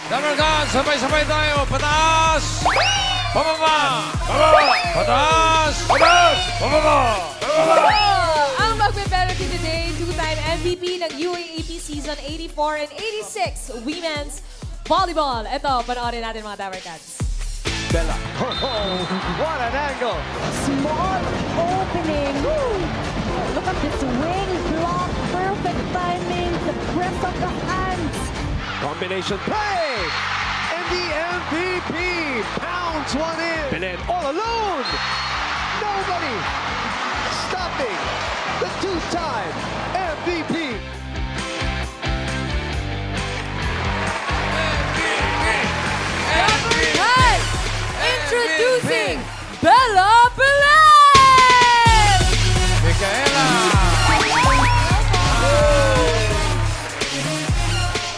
Dabarkan, sabay-sabay tayo. Pataas! Pababa! Pababa! Pataas! Pataas! Pababa! Pababa! Ang magbe-benefit today, two-time MVP ng UAAP Season 84 and 86 Women's Volleyball. Ito, panoorin natin mga Dabarkans. Bella. Oh, what an angle! Small opening. Woo! Look at this wing block. Perfect timing. The press of the hands. Combination play! And the MVP pounds one in. Belen all alone. Nobody stopping the two-time MVP. Dabarkan! Introducing Bella Belen! Micaela!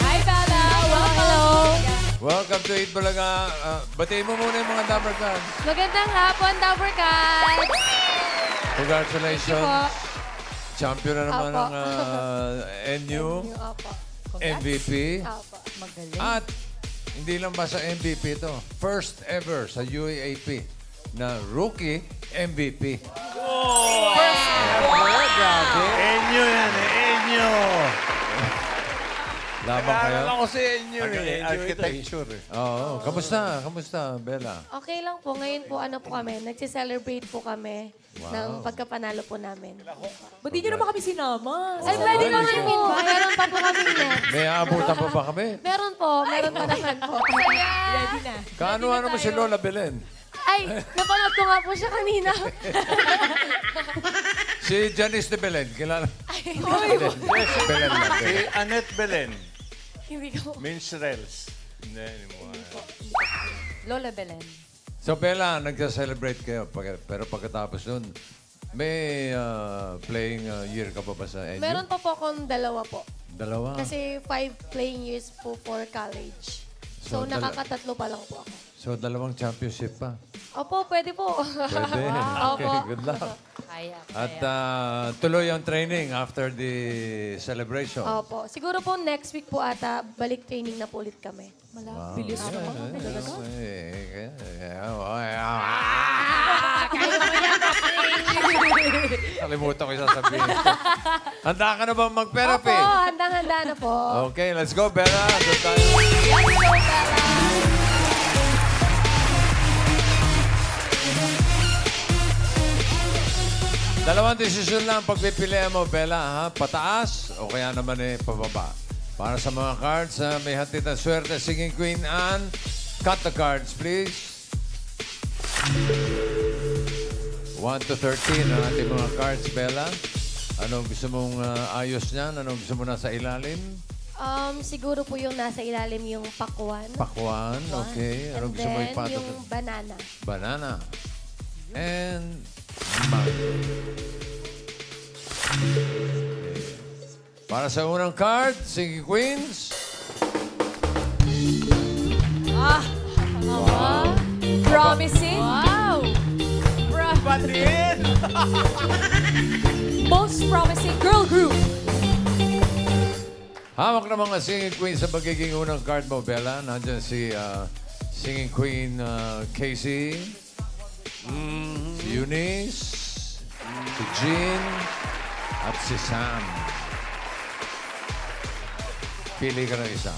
Hi, Bella! Welcome! Welcome to Eat Bulaga. Batiin mo muna yung mga Dabarkan. Magandang hapon, Dabarkan! Congratulations. Champion na naman Apo. ng NU. Opo. MVP. Opo. Magaling. At hindi lang ba sa MVP ito, first ever sa UAAP na rookie MVP. Grabe. Enyo yan eh, Enyo. Laban kayo? Nag-aaral ako sa Enyo eh, architecture eh. Oo. Kamusta? Kamusta, Bella? Okay lang po. Ngayon po, ano po kami, nagse-celebrate po kami ng pagkapanalo po namin. Ba't di nyo naman kami sinama? Ay, pwede naman po. Meron pa po kami next. May aabutan pa ba kami? Meron po. Meron pa naman po. Ready na. Kaano-ano mo si Lola Belen? Ay, napanood ko nga po siya kanina. Si Janice de Belen, kilala? Belen lang. Si Annette Belen, Hindi ko. minstrels. Hindi mo. Lola Belen. So, Bella, nagsa-celebrate kayo. Pero pagkatapos nun, may playing year ka pa ba sa NU? Meron pa po akong dalawa po. Dalawa? Kasi 5 playing years po for college. So, So, nakakatatlo pa lang po ako. So, dalawang championship pa. Opo, pwede po. Pwede. Okay, Opo. good luck. Kaya. At tuloy ang training after the celebration. Opo. Siguro po next week po ata, balik training na po ulit kami. Wow. Bilis Yeah, naman. Kalimutan ko yung sasabihin. Handa ka na ba Opo, mag-therapy? handang-handa na po. Okay, let's go, Bella. Doon tayo. Let's go, Bella. Dalawang desisyon lang pagpipilian mo, Bella. Ha? Pataas o kaya naman pababa. Para sa mga cards, may hatid na swerte. Singing Queen Anne, cut the cards, please. 1 to 13 ang ating mga cards, Bella. Anong gusto mong ayos niyan? Anong gusto mo nasa ilalim? Siguro po yung nasa ilalim yung pakwan. Pakwan, okay. Anong And gusto mo then ipatok? yung banana. Banana. And mango. Okay. Para sa unang card, Singing Queens. Promising. Wow! Batiin! Most promising girl group. Hawak na mga Singing Queen sa magiging unang card mo, Bella. Nandiyan si Singing Queen Casey, si Eunice, si Jean, at si Sam. Pili ka ng isa.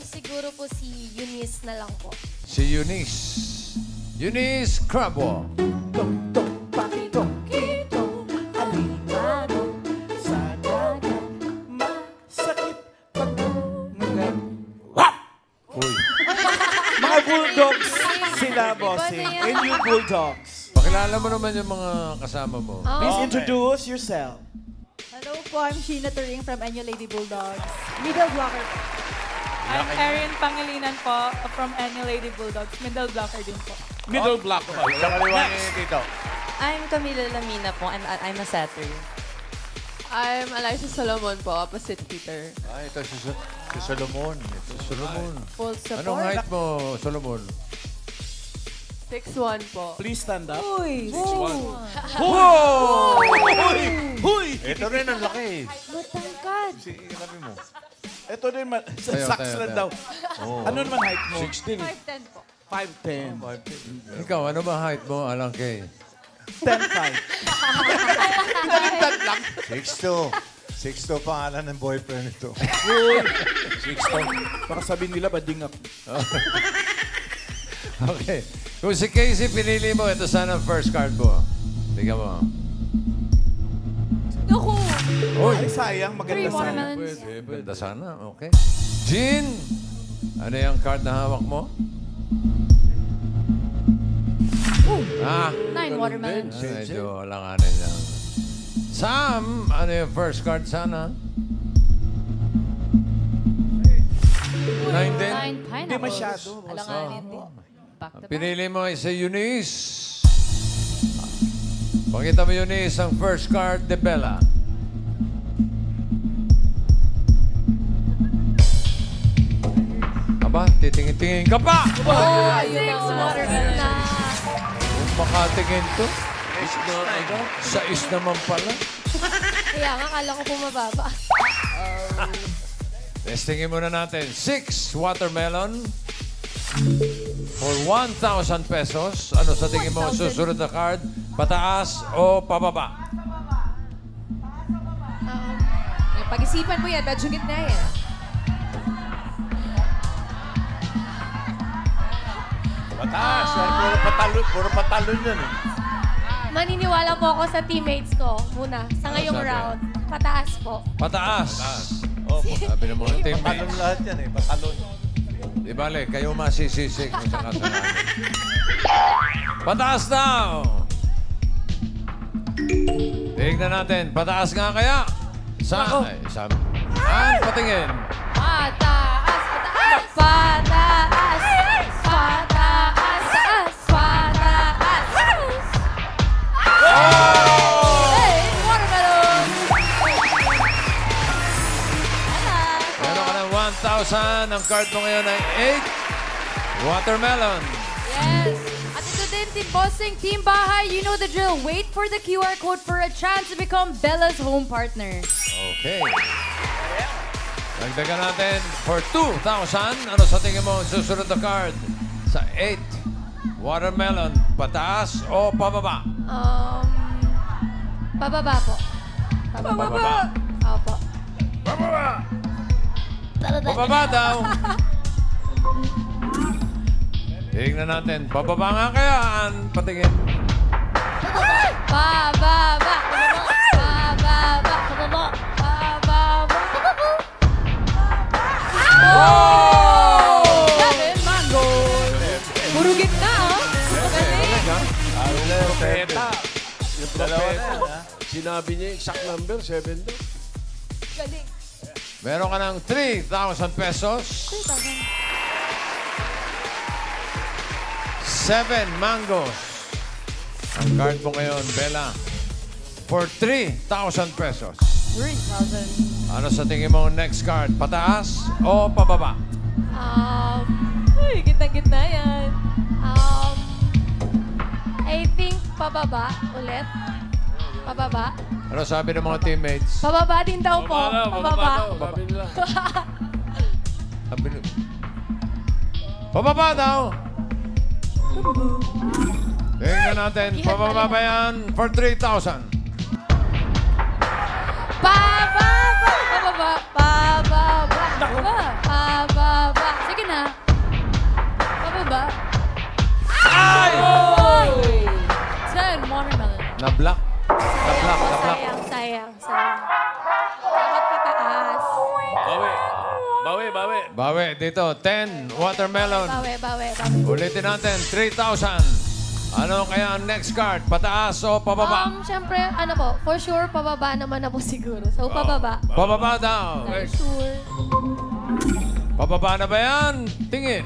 Siguro po si Eunice na lang po. Si Eunice. Eunice Crabwell. Uy. Mga Bulldogs sila, bossing. And yung Bulldogs. Pakilala mo naman yung mga kasama mo. Please introduce yourself. Hello po, I'm Sheena Turing from Enyo Lady Bulldogs. Middle blocker. I'm Erin Pangilinan po from Enyo Lady Bulldogs. Middle blocker din po. Middle block mo. Sa kaliwa ni Tito. I'm Camila Lamina po, and I'm a setter. I'm Eliza Solomon po, opposite hitter. Ito si Solomon. Ito si Solomon. Full support. Anong height mo, Solomon? 6'1 po. Please stand up. Uy! Whoa! Huy! Huy! Ito rin ang laki. Matangkad. Si kami mo. Ito din man. Sa Tayo, socks tayo, lang tayo. daw. Ano naman height mo? 16. 5'10 po. 5'10". Ikaw, ano ba height mo, Alang Kay? 10'5". 6'2". 6'2" pangalan ng boyfriend ito. 16. Baka sabihin nila, bading ako. Okay. Kung si Casey pinili mo, ito sana ang first card mo. Tingnan mo. Naku! Ay, sayang. Maganda 3 sana. watermelons. Ganda sana. Okay. Jean! Ano yung card na hawak mo? 9 watermelons. Medyo langanin lang. Sam! Ano yung first card sana? 9 din? 9 Hindi pineapples. masyado. Alanganin din. Back to back. Pinili mo ay si Eunice. Pakita mo, Eunice, ang first card de Bella. Aba, titingin-tingin ka pa! Ayun ang watermelon. Kung makatingin to, sa is naman pala. Kaya nga, kala ko bumababa. Testingin muna natin. 6 watermelon for 1,000 pesos. Ano sa tingin mo ang susunod na card? Pataas o pababa? Pag-isipan mo yan, medyo gitna yan. Mataas. Puro patalon yan eh. Maniniwala po ako sa teammates ko muna. Sa ngayong sabi? round. Pataas po. Pataas. Oh, Sabi ng mga patalon teammates. lahat yan eh. Patalon. Di bale, kayo masisisig kung sa kasalanan. Pataas daw! Tignan natin. Pataas nga kaya? Saan? Patingin. Pataas! Pataas! Pataas! Pataas! Pataas! Hey! Watermelon! Meron ka ng 1,000. Ang card mo ngayon ay 8 watermelon. Yes. At ito din, Team Bossing, Team Bahay, you know the drill. Wait for the QR code for a chance to become Bella's home partner. Okay. Dagdagan natin for 2,000. Ano sa tingin mo ang susunod na card? Sa 8 watermelon, pataas o pababa? Pababa po. Pababa. Opo. Pababa! Pababa daw. Tingnan natin. Pababa nga kayaan. Patingin. Pababa! Pababa! Pababa! Pababa! Oh! 7 mango. Puro gitna, ah. Propeta. Yung Dalawa na propeta. yan, ha? Sinabi niya yung exact number, 7 daw. Galing. Meron ka ng 3,000 pesos. 7 mangoes. Ang card mo ngayon, Bella, for 3,000 pesos. 3,000. Ano sa tingin mo next card? Pataas o pababa? Uy, gitna-gitna yan. I think pababa ulit. Pababa. Ano sabi ng mga teammates? Pababa din daw po. Pababa. Sabi nila. Sabi ni- Pababa daw. Tingnan natin. Pababa ba yan for 3,000? Pababa. Pababa. Pababa. Pababa. Pababa. Sige na. Pababa. Ay! 10 watermelon. Na-block. Na-block. Na-block. Sayang. Dapat pataas. Bawi. Bawi dito. 10 watermelon. Bawi. Ulitin natin. 3,000. Ano kaya ang next card? Pataas o pababa? Siyempre, ano po, for sure, pababa naman na po siguro. So, pababa. Pababa daw. For sure. Pababa na ba yan? Tingin.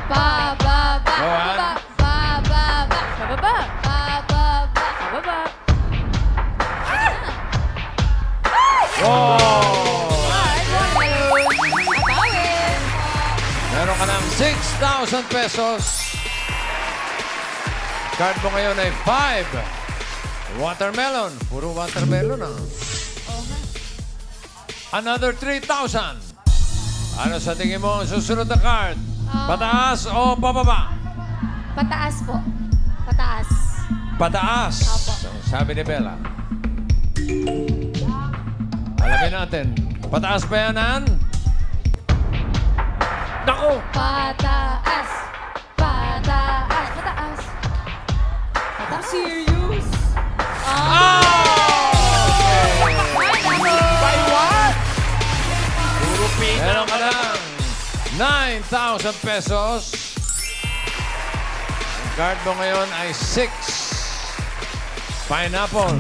Pababa. Go on. Pababa. Pababa. Pababa. Pababa. Wow! Napawin. Meron ka ng 6,000 pesos. Card mo ngayon ay 5. Watermelon. Puro watermelon ah. Another 3,000. Ano sa tingin mo ang susunod na card? Pataas o pababa? Pataas po. Pataas. Pataas. Sabi ni Bella. Alamin natin. Pataas ba yan, Ann? Nako! Pataas. Pataas. Pataas. Pataas. Serious? By what? Puro pina. Meron ka lang 9,000 pesos. Ang card mo ngayon ay 6. Pineapple.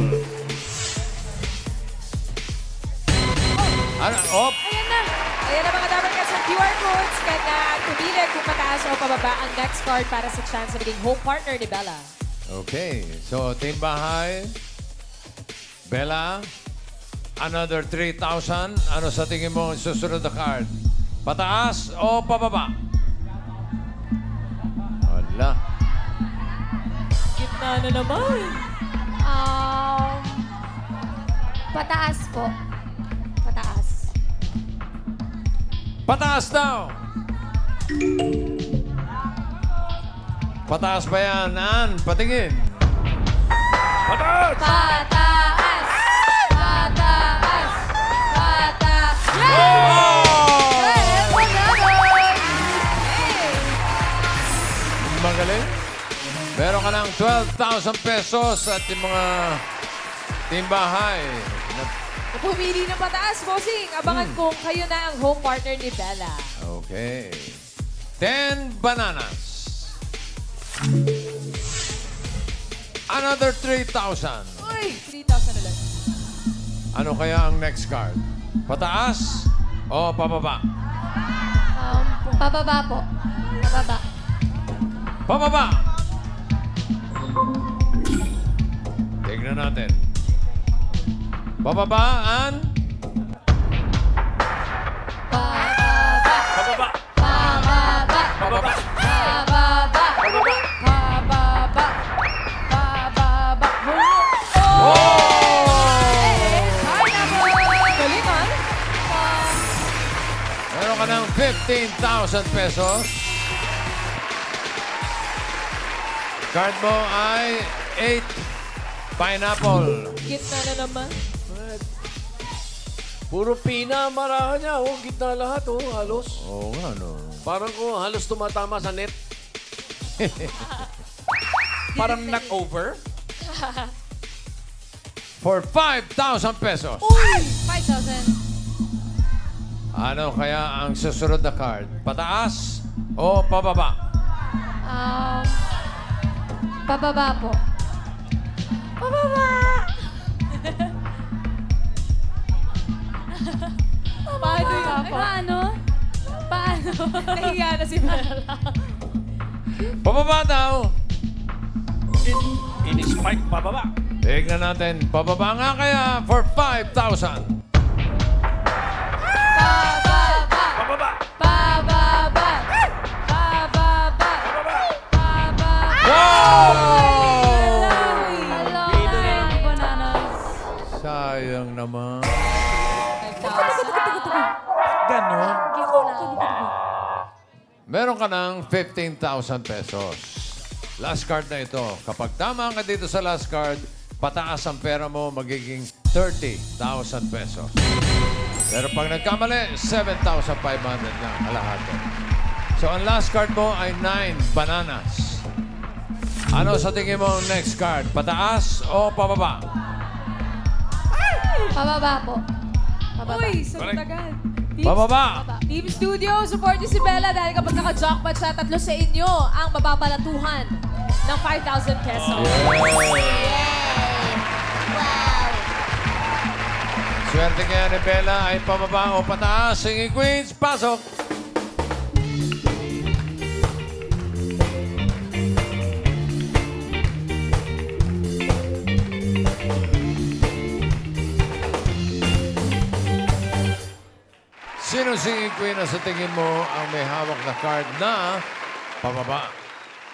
Ano? Oh, Ayan na. Ayan na mga dapat ka sa QR codes. Kaya na pumili kung pataas o pababa ang next card para sa chance na maging home partner ni Bella. okay. So, Team Bahay. Bella. Another 3,000. Ano sa tingin mo ang susunod na card? Pataas o pababa? Wala. Gitna na naman. Pataas po. Pataas. Pataas daw! Pataas ba yan, Ann? Patingin. Pataas! Pataas. Pataas. Pataas. Magaling. Meron ka ng 12,000 pesos at yung mga Team Bahay. Pumili ng pataas, bossing. Abangan kung kayo na ang home partner ni Bella. Okay. 10 bananas. Another 3,000. Uy, 3,000 ulit. Ano kaya ang next card? Pataas o pababa? Pababa po. Pababa. Pababa! Tignan natin. Bababaan. Pababa. Pababa! Pababa. Pababa! Pababa. Pababa! Pababa. Pababa. Galing, ha? Meron ka ng 15,000 pesos. Card mo ay 8 pineapple. Gitna na naman. Puro pina, marahan niya. Oh, gitna lahat, oh, halos. Oo nga, no. Parang kung halos tumatama sa net. Parang knock-over. For 5,000 pesos. Uy! 5,000. Ano kaya ang susunod na card? Pataas o pababa? Pababa po. Pababa. Paano yun? Paano? Paano? Nahiya na si Bella. Pababa daw. In-spike pababa. Tignan natin. Pababa nga kaya for 5,000. Pababa. Pababa! Pababa. Pababa. Pababa. Wow! Hello. Bananas. Sayang naman. 5,000. Ganon. Meron ka ng 15,000 pesos. Last card na ito. Kapag tama ka dito sa last card, pataas ang pera mo, magiging 30,000 pesos. Pero pag nagkamali, 7,500 na kalahati. So ang last card mo ay 9 bananas. Ano sa tingin mo ang next card? Pataas o pababa? Pababa po. Pababa. Uy, sunod agad. Pababa! Team Studio, support niyo si Bella dahil kapag naka-jackpot siya, 3 sa inyo ang mababalatuhan ng 5,000 pesos. Swerte kaya ni Bella ay pababa o pataas. Singing Queens, pasok! Sino singing queen na sa tingin mo ang may hawak na card na pababa?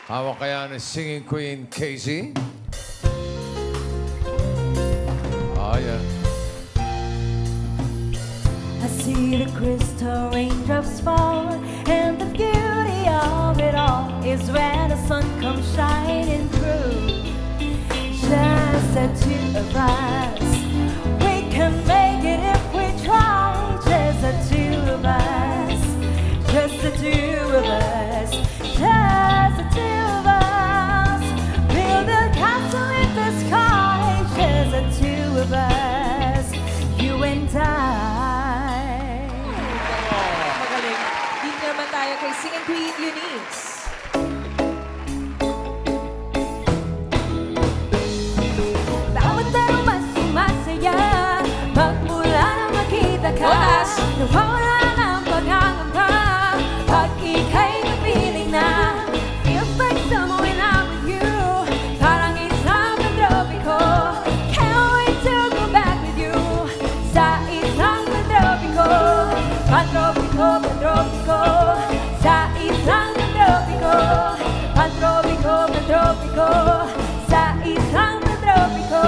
Hawak kaya ni singing queen Casey? Oh, yeah. I see the crystal raindrops fall, and the beauty of it all is when the sun comes shining through. Just the two of us, we can make it if we try. Just the two of us, just the two of us, just the two of us. Build a castle in the sky. Just the two of us, you and I. Magaling. Dito naman tayo kay Singing Queen Eunice. Bawat araw mas sumasaya, magmula na makita ka. Nawawala ng pag-angamba, pag ika'y napiling na. Feels like summer when I'm with you, parang isang tropiko. Can't wait to go back with you, sa isang tropiko. Pantropiko, pantropiko, sa isang tropiko. Pantropiko, pantropiko, sa isang tropiko.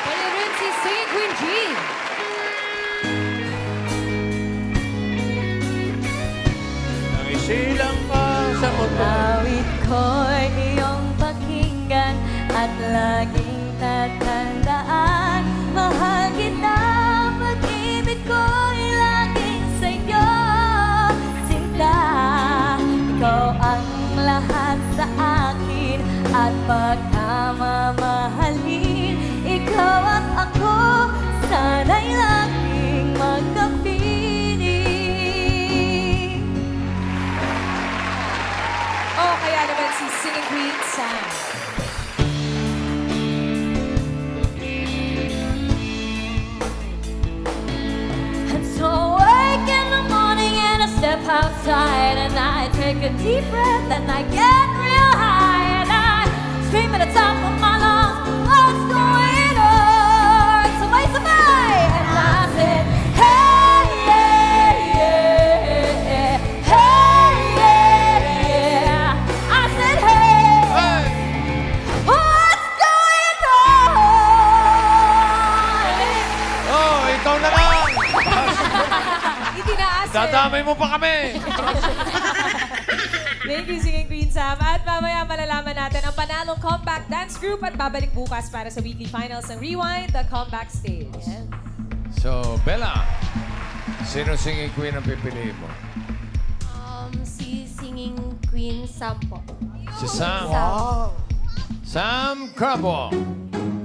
Pwede rin si Singing Queen Jean. Nangisilang ka sa mundo. Awit ko'y iyong pakinggan at laging tatandaan. Mahal kita, pag-ibig ko'y laging sa'yo. Sinta, ikaw ang lahat sa akin at pagkamamahalin. Ikaw at ako, sana'y laging magkapiling. O kaya naman si Singing Queen Sam. And so I wake in the morning and I step outside and I take a deep breath and I get real high and I scream at the top of my lungs, what's going on? Sabay, sabay! And I said, hey, yeah, yeah, hey, yeah, yeah. I said, hey, what's going on? Oh, ikaw na lang! Itinaas eh. Dadamay mo pa kami! Thank you, Singing Queen Sam. At mamaya malalaman natin ang panalong comeback dance group at babalik bukas para sa weekly finals ng Rewind, the comeback stage. So, Bella, sino singing queen ang pipiliin mo? Si Singing Queen Sam po. Si Sam. Wow! Sam Crabo.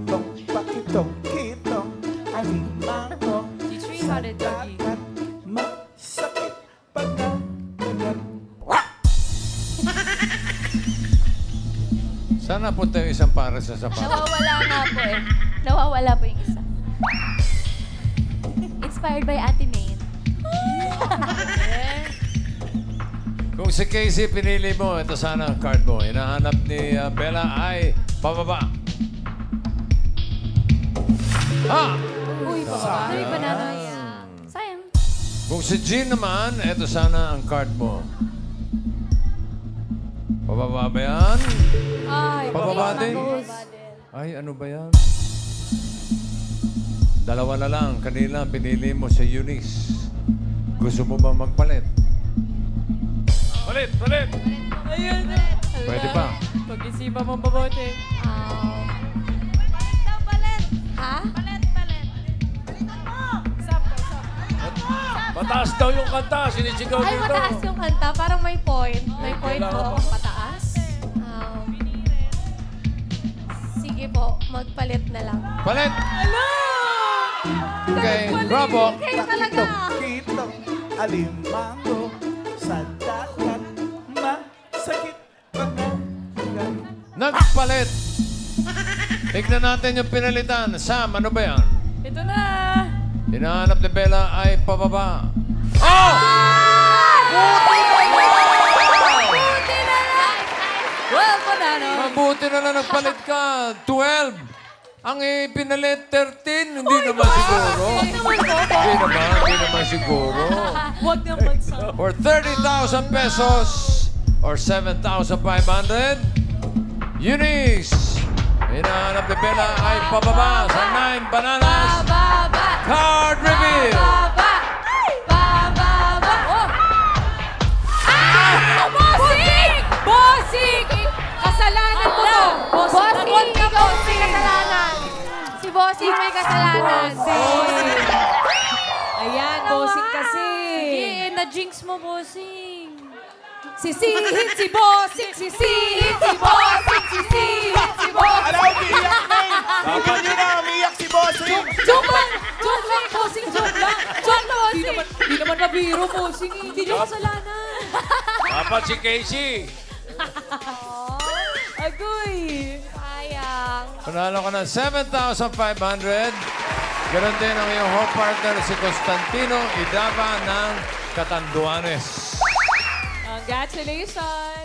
Tong pakitong kitong alimango. Teach me how to doggy. Dagat masakit pag nagagat. Saan napunta yung isang para sa sapatos? Nawawala nga po eh. Nawawala po yung isa. Inspired by Ate Maine. Kung si Casey pinili mo, ito sana ang card mo. Hinahanap ni Bella ay pababa. Ah! Uy, pababa. Sabi pa natin. Sayang. Kung si Jean naman, ito sana ang card mo. Pababa ba yan? Ay, Pababa din? Ay, ano ba yan? Dalawa na lang. Kanina, pinili mo si Eunice. Gusto mo ba magpalit? Palit, palit. Ayun. Pwede pa. Pag-isipan mo mabuti. Ha? Mataas daw yung kanta. Sinisigaw Ay, dito. mataas yung kanta. Parang may point. May point kailangan po. Mataas? Sige po, magpalit na lang. Palit! Okay, Bravo. Kayo talaga. Kitong alimango sa dagat masakit pag nagagat. Nagpalit! Tignan natin yung pinalitan. Sam, ano ba yan? Ito na. Hinahanap ni Bella ay pababa. Oh! Well, panalo. Mabuti na lang nagpalit ka. 12. Ang ipinalit, 13. Hindi naman siguro. Hindi naman siguro. Huwag naman sa... For 30,000 pesos or 7,500, Eunice. Hinahanap ni Bella ay pababa sa 9 bananas. Bababa. Card reveal! Bababa! Bababa! Oh! Ah! Bossing! Bossing! Kasalanan mo to! Bossing! Takot ka, Ikaw may kasalanan! Si Bossing may kasalanan! Bossing! Ayan, bossing kasi. Sige, na-jinx mo, Bossing! Sisihin si bossing! Sisihin si bossing! Sisihin si bossing! Alam, umiiyak na eh. Tignan nyo na, umiiyak si Bossing. Joke lang! Joke lang, bossing! Joke lang! Joke lang, bossing! Di naman mabiro, bossing. Hindi niyo kasalanan. Dapat si Casey. Agoy! Sayang. Panalo ka ng 7,500. Ganon din ang iyong home partner si Constantino Idaba ng Catanduanes. Congratulations!